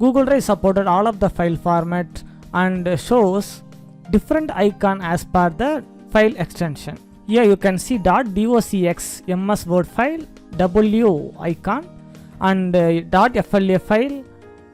Google Drive supported all of the file format and shows different icon as per the file extension. Here you can see .docx MS Word file, W icon, and .fla file,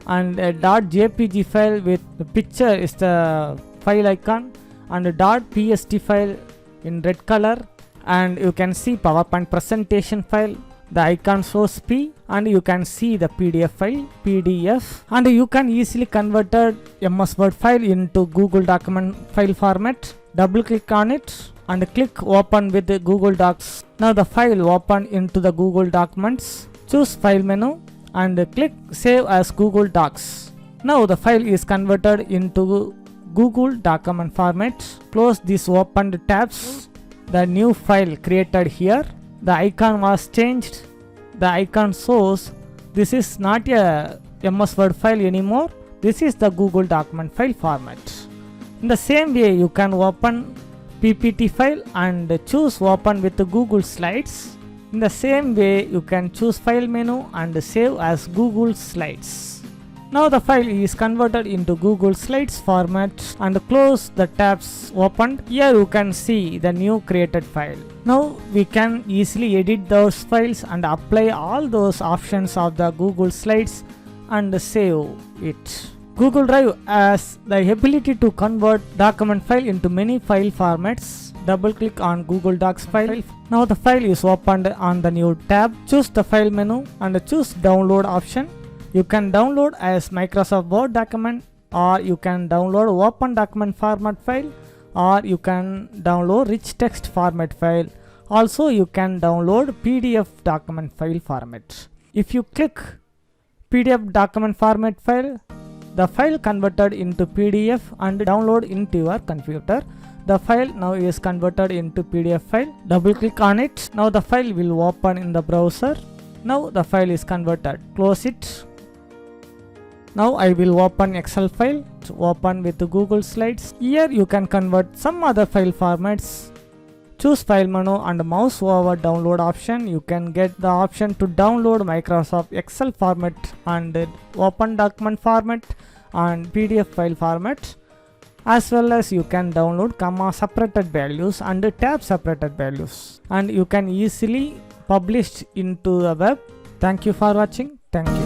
and .jpg file with the picture is the file icon, and .pst file in red color, and you can see PowerPoint presentation file. The icon shows P, and you can see the PDF file, PDF, and you can easily convert MS Word file into Google document file format. Double click on it and click open with the Google Docs. Now the file open into the Google Documents. Choose file menu and click save as Google Docs. Now the file is converted into Google document format. Close these opened tabs. The new file created here. The icon was changed. The icon shows this is not a MS Word file anymore. This is the Google document file format. In the same way, you can open PPT file and choose open with the Google Slides. In the same way, you can choose file menu and save as Google Slides. Now the file is converted into Google Slides format, and close the tabs opened. Here you can see the new created file. Now we can easily edit those files and apply all those options of the Google Slides and save it. Google Drive has the ability to convert document file into many file formats. Double click on Google Docs file. Now the file is opened on the new tab. Choose the file menu and choose download option. You can download as Microsoft Word document, or you can download open document format file, or you can download rich text format file. Also you can download PDF document file format. If you click PDF document format file, the file converted into PDF and download into your computer. The file now is converted into PDF file. Double click on it. Now the file will open in the browser. Now the file is converted. Close it. Now I will open Excel file to open with the Google Slides. Here you can convert some other file formats. Choose file menu and mouse over download option. You can get the option to download Microsoft Excel format and open document format and PDF file format, as well as you can download comma separated values and tab separated values, and you can easily publish into the web. Thank you for watching. Thank you.